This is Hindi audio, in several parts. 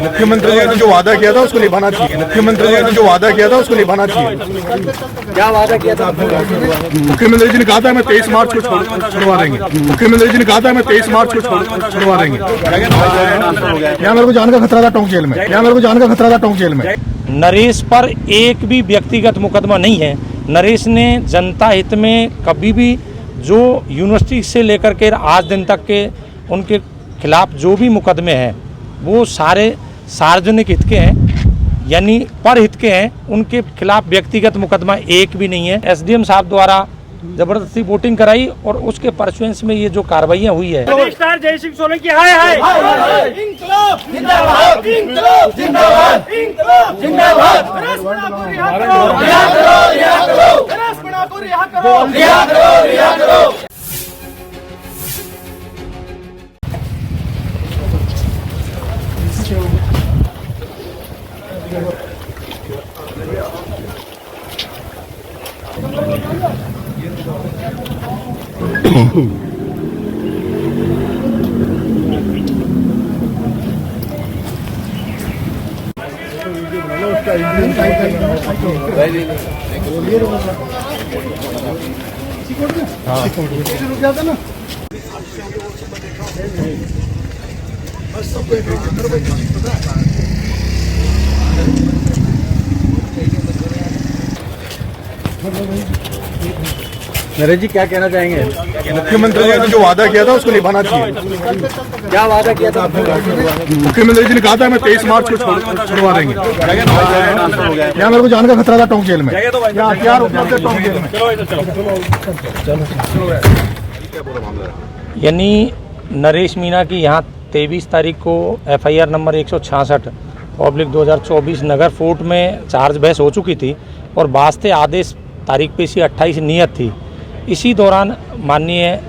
मुख्यमंत्री ने जो वादा किया था उसको निभाना चाहिए। मुख्यमंत्री ने जो वादा किया था उसको निभाना चाहिए। क्या वादा किया था? मुख्यमंत्री जी ने कहा था मैं 23 मार्च को छुड़वा देंगे। मुख्यमंत्री जी ने कहा था मैं 23 मार्च को छुड़वा देंगे। यहाँ मेरे को जान का खतरा था टोंक जेल में। यहाँ मेरे को जान का खतरा था टोंक जेल में। नरेश पर एक भी व्यक्तिगत मुकदमा नहीं है। नरेश ने जनता हित में कभी भी जो यूनिवर्सिटी से लेकर के आज दिन तक के उनके खिलाफ जो भी मुकदमे हैं वो सारे सार्वजनिक हित के हैं, यानी पर हित के हैं। उनके खिलाफ व्यक्तिगत मुकदमा एक भी नहीं है। एसडीएम साहब द्वारा जबरदस्ती वोटिंग कराई और उसके परसुएंस में ये जो कार्रवाइयां हुई है। जय सिंह सोलंकी हाय हाय इंकलाब जिंदाबाद, इंकलाब जिंदाबाद, इंकलाब जिंदाबाद। रिहा करो, रिहा करो, रिहा करो, रिहा करो, रिहा करो, रिहा करो। नरेश जी क्या कहना चाहेंगे? मुख्यमंत्री ने जो वादा किया था उसको निभाना चाहिए। क्या वादा किया था? मुख्यमंत्री जी ने कहा था मैं 23 मार्च को छुड़वा देंगे। यहाँ मेरे को जान का खतरा था टोंक जेल में। यहाँ हथियार उपलब्ध है टोंक जेल में। यानी नरेश मीणा की यहाँ 23 तारीख को FIR नंबर 166/2024 नगर फोर्ट में चार्ज बहस हो चुकी थी और वास्ते आदेश तारीख पेशी 28 नियत थी। इसी दौरान माननीय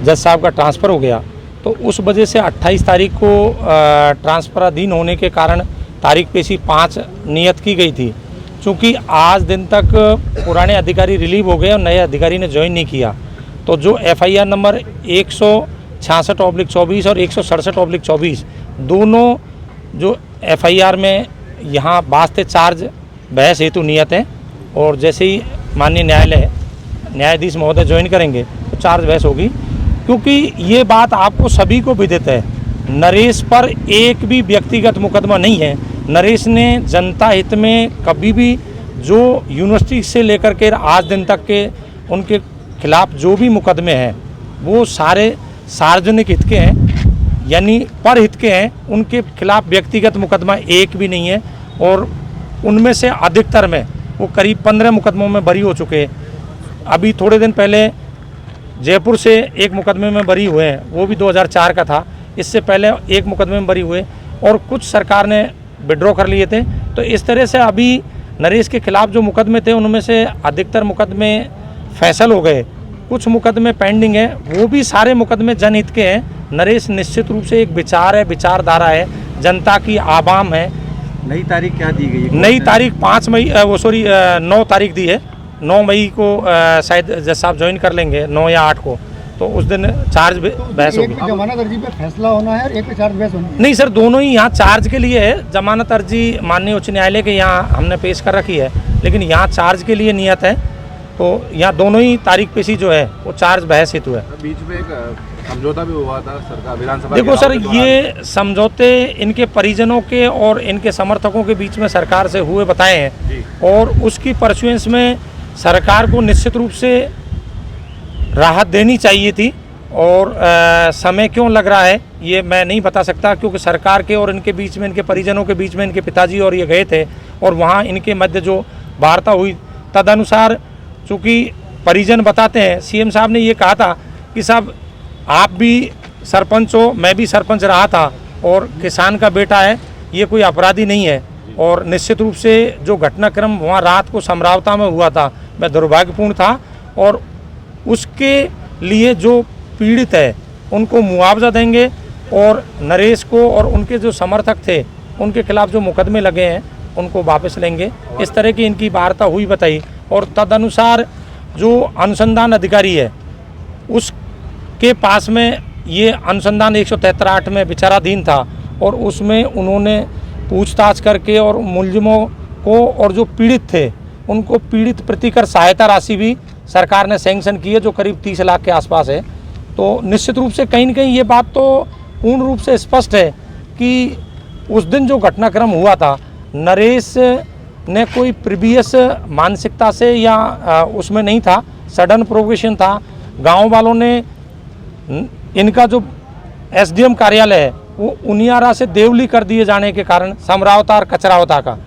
जज साहब का ट्रांसफ़र हो गया, तो उस वजह से 28 तारीख को ट्रांसफ़राधीन होने के कारण तारीख पेशी 5 नियत की गई थी। चूँकि आज दिन तक पुराने अधिकारी रिलीव हो गए और नए अधिकारी ने ज्वाइन नहीं किया, तो जो FIR नंबर 166/24 और 167/24 दोनों जो FIR में यहाँ वास्ते चार्ज बहस हेतु नियत है। और जैसे ही माननीय न्यायाधीश महोदय ज्वाइन करेंगे तो चार्ज बहस होगी। क्योंकि ये बात आपको सभी को विदित है, नरेश पर एक भी व्यक्तिगत मुकदमा नहीं है। नरेश ने जनता हित में कभी भी जो यूनिवर्सिटी से लेकर के आज दिन तक के उनके खिलाफ जो भी मुकदमे हैं वो सारे सार्वजनिक हित के हैं, यानी पर हित के हैं। उनके खिलाफ व्यक्तिगत मुकदमा एक भी नहीं है और उनमें से अधिकतर में वो करीब 15 मुकदमों में बरी हो चुके हैं। अभी थोड़े दिन पहले जयपुर से एक मुकदमे में बरी हुए हैं, वो भी 2004 का था। इससे पहले एक मुकदमे में बरी हुए और कुछ सरकार ने विड्रॉ कर लिए थे। तो इस तरह से अभी नरेश के खिलाफ जो मुकदमे थे उनमें से अधिकतर मुकदमे फैसल हो गए, कुछ मुकदमे पेंडिंग है, वो भी सारे मुकदमे जनहित के हैं। नरेश निश्चित रूप से एक विचार है, विचारधारा है, जनता की आवाम है। नई तारीख क्या दी गई है? नई तारीख 9 तारीख दी है। 9 मई को शायद जज साहब ज्वाइन कर लेंगे, 9 या 8 को, तो उस दिन चार्ज बहस होगी। जमानत अर्जी पे फैसला होना है और एक पे चार्ज बहस होनी है? नहीं सर, दोनों ही यहाँ चार्ज के लिए है। जमानत अर्जी माननीय उच्च न्यायालय के यहाँ हमने पेश कर रखी है, लेकिन यहाँ चार्ज के लिए नियत है। तो यहाँ दोनों ही तारीख पेशी जो है वो चार्ज बहस हेतु है। बीच में एक समझौता भी हुआ था सरकार विधानसभा। देखो सर, ये समझौते इनके परिजनों के और इनके समर्थकों के बीच में सरकार से हुए बताए हैं और उसकी परसुएंस में सरकार को निश्चित रूप से राहत देनी चाहिए थी। और समय क्यों लग रहा है ये मैं नहीं बता सकता, क्योंकि सरकार के और इनके बीच में, इनके परिजनों के बीच में इनके पिताजी और ये गए थे और वहाँ इनके मध्य जो वार्ता हुई तदनुसार, चूँकि परिजन बताते हैं, CM साहब ने ये कहा था कि साहब आप भी सरपंच हो, मैं भी सरपंच रहा था और किसान का बेटा है, ये कोई अपराधी नहीं है। और निश्चित रूप से जो घटनाक्रम वहाँ रात को समरावता में हुआ था वह दुर्भाग्यपूर्ण था और उसके लिए जो पीड़ित है उनको मुआवजा देंगे और नरेश को और उनके जो समर्थक थे उनके खिलाफ जो मुकदमे लगे हैं उनको वापस लेंगे। इस तरह की इनकी वार्ता हुई बताई और तदनुसार जो अनुसंधान अधिकारी है उसके पास में ये अनुसंधान 173(8) में विचाराधीन था और उसमें उन्होंने पूछताछ करके और मुलजिमों को और जो पीड़ित थे उनको पीड़ित प्रतिकर सहायता राशि भी सरकार ने सैंक्शन की है, जो करीब 30 लाख के आसपास है। तो निश्चित रूप से कहीं न कहीं ये बात तो पूर्ण रूप से स्पष्ट है कि उस दिन जो घटनाक्रम हुआ था, नरेश ने कोई प्रीवियस मानसिकता से या उसमें नहीं था, सडन प्रोवोकेशन था। गांव वालों ने इनका जो एसडीएम कार्यालय है वो उनियारा से देवली कर दिए जाने के कारण, समरावता और कचरावता का,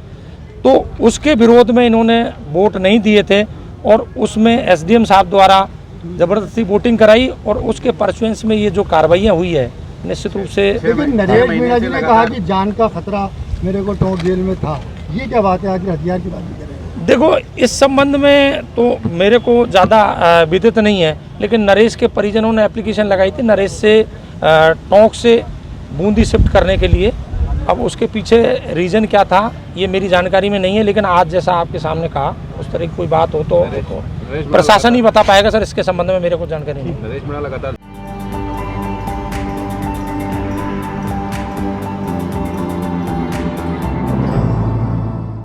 तो उसके विरोध में इन्होंने वोट नहीं दिए थे और उसमें एसडीएम साहब द्वारा ज़बरदस्ती वोटिंग कराई और उसके परसुएंस में ये जो कार्रवाइयाँ हुई है निश्चित रूप से। लेकिन नरेश मीणा जी ने कहा कि जान का खतरा मेरे को टोंक जेल में था, ये क्या बात है? आज हथियार की बात नहीं कर रहे हैं। देखो, इस संबंध में तो मेरे को ज़्यादा विदित नहीं है, लेकिन नरेश के परिजनों ने एप्लीकेशन लगाई थी नरेश से टोंक से बूंदी शिफ्ट करने के लिए। अब उसके पीछे रीज़न क्या था ये मेरी जानकारी में नहीं है, लेकिन आज जैसा आपके सामने कहा उस तरह की कोई बात हो तो प्रशासन ही बता पाएगा सर। इसके संबंध में मेरे को जानकारी नहीं है। नरेश मीणा लगातार